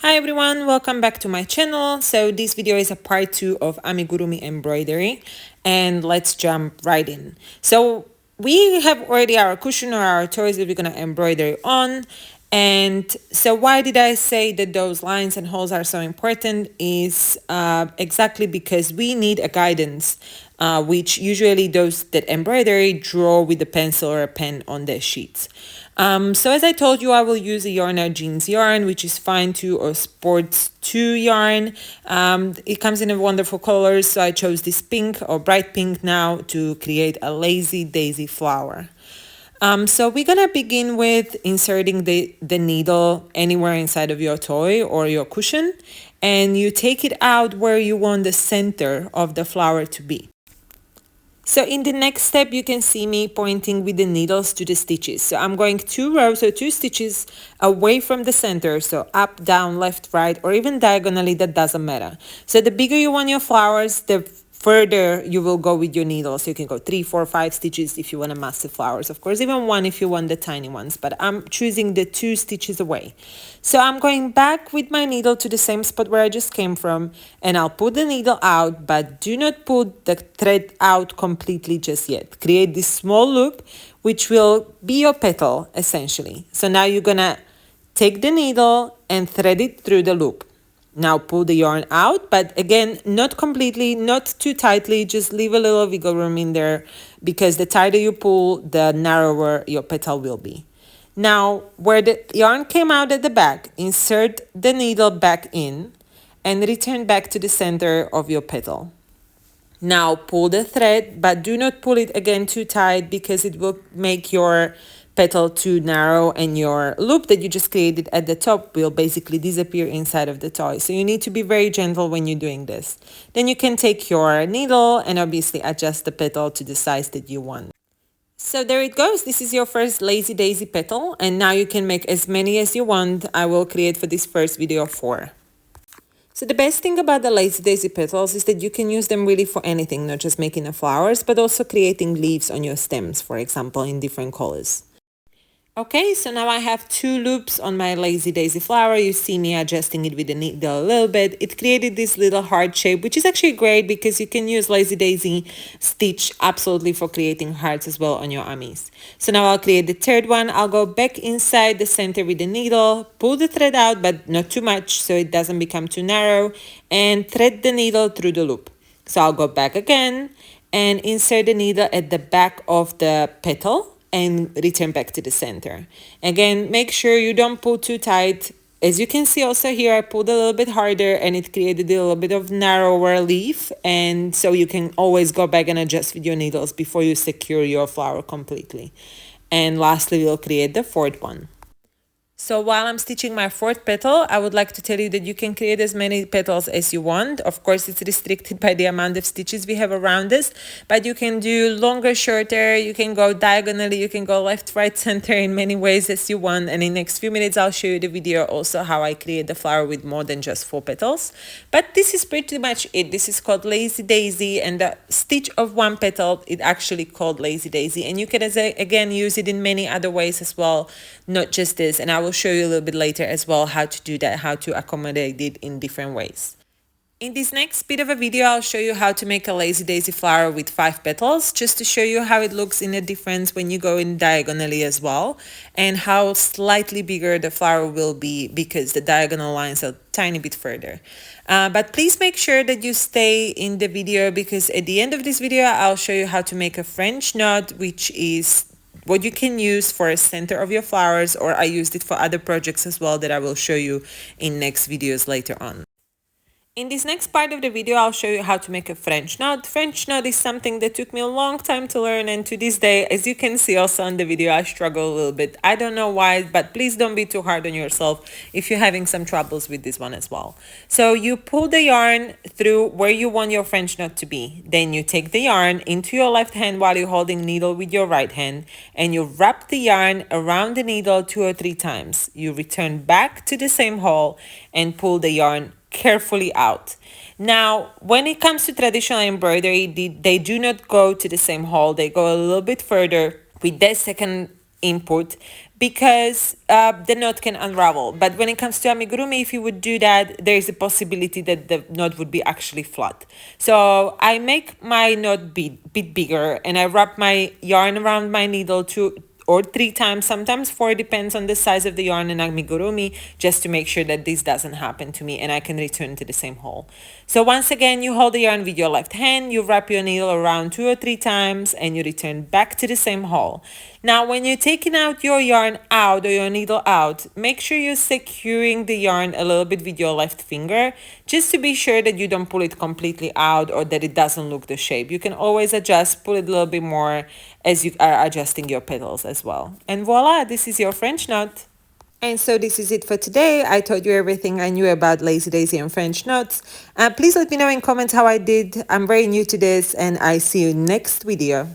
Hi everyone, welcome back to my channel. So this video is a part 2 of Amigurumi embroidery, and let's jump right in. So we have already our cushion or our toys that we're going to embroider on. And so why did I say that those lines and holes are so important is exactly because we need a guidance, which usually those that embroidery draw with a pencil or a pen on their sheets. So as I told you, I will use a yarn out jeans yarn, which is fine 2 or sports 2 yarn. It comes in a wonderful colors, so I chose this pink or bright pink now to create a lazy daisy flower. So we're gonna begin with inserting the needle anywhere inside of your toy or your cushion, and you take it out where you want the center of the flower to be. So in the next step, you can see me pointing with the needles to the stitches. So I'm going 2 rows or 2 stitches away from the center. So up, down, left, right, or even diagonally, that doesn't matter. So the bigger you want your flowers, the further you will go with your needles. You can go 3, 4, 5 stitches if you want a massive flowers. Of course, even 1 if you want the tiny ones, but I'm choosing the 2 stitches away. So I'm going back with my needle to the same spot where I just came from, and I'll pull the needle out, but do not pull the thread out completely just yet. Create this small loop, which will be your petal essentially. So now you're gonna take the needle and thread it through the loop. Now pull the yarn out, but again, not completely, not too tightly, just leave a little wiggle room in there, because the tighter you pull, the narrower your petal will be. Now, where the yarn came out at the back, insert the needle back in and return back to the center of your petal. Now pull the thread, but do not pull it again too tight, because it will make your petal too narrow and your loop that you just created at the top will basically disappear inside of the toy. So you need to be very gentle when you're doing this. Then you can take your needle and obviously adjust the petal to the size that you want. So there it goes. This is your first lazy daisy petal, and now you can make as many as you want. I will create for this first video 4. So the best thing about the lazy daisy petals is that you can use them really for anything, not just making the flowers, but also creating leaves on your stems, for example, in different colors. Okay, so now I have 2 loops on my lazy daisy flower. You see me adjusting it with the needle a little bit. It created this little heart shape, which is actually great because you can use lazy daisy stitch absolutely for creating hearts as well on your amis. So now I'll create the third one. I'll go back inside the center with the needle, pull the thread out, but not too much so it doesn't become too narrow, and thread the needle through the loop. So I'll go back again and insert the needle at the back of the petal and return back to the center. Again, make sure you don't pull too tight. As you can see also here, I pulled a little bit harder and it created a little bit of narrower leaf, and so you can always go back and adjust with your needles before you secure your flower completely. And lastly, we'll create the 4th one. So while I'm stitching my 4th petal, I would like to tell you that you can create as many petals as you want. Of course, it's restricted by the amount of stitches we have around this, but you can do longer, shorter, you can go diagonally, you can go left, right, center in many ways as you want. And in the next few minutes, I'll show you the video also how I create the flower with more than just 4 petals. But this is pretty much it. This is called Lazy Daisy, and the stitch of 1 petal, it actually called Lazy Daisy. And you can, again, use it in many other ways as well, not just this. And I will show you a little bit later as well how to do that, how to accommodate it in different ways. In this next bit of a video, I'll show you how to make a lazy daisy flower with 5 petals, just to show you how it looks in a difference when you go in diagonally as well, and how slightly bigger the flower will be because the diagonal lines are a tiny bit further. But please make sure that you stay in the video, because at the end of this video, I'll show you how to make a French knot, which is what you can use for a center of your flowers, or I used it for other projects as well that I will show you in next videos later on. In this next part of the video, I'll show you how to make a French knot. French knot is something that took me a long time to learn, and to this day, as you can see also on the video, I struggle a little bit. I don't know why, but please don't be too hard on yourself if you're having some troubles with this one as well. So you pull the yarn through where you want your French knot to be. Then you take the yarn into your left hand while you're holding needle with your right hand, and you wrap the yarn around the needle 2 or 3 times. You return back to the same hole and pull the yarn carefully out. Now, when it comes to traditional embroidery, they do not go to the same hole. They go a little bit further. With that second input because the knot can unravel. But when it comes to amigurumi, if you would do that, there is a possibility that the knot would be actually flat. So I make my knot bit bigger, and I wrap my yarn around my needle 2 or 3 times, sometimes 4, depends on the size of the yarn and amigurumi, just to make sure that this doesn't happen to me and I can return to the same hole. So once again, you hold the yarn with your left hand, you wrap your needle around 2 or 3 times, and you return back to the same hole. Now when you're taking out your yarn out or your needle out, make sure you're securing the yarn a little bit with your left finger, just to be sure that you don't pull it completely out or that it doesn't look the shape. You can always adjust, pull it a little bit more as you are adjusting your petals as well. And voila, this is your French knot. And so this is it for today. I told you everything I knew about lazy daisy and French knots. Please let me know in comments how I did. I'm very new to this, and I see you next video.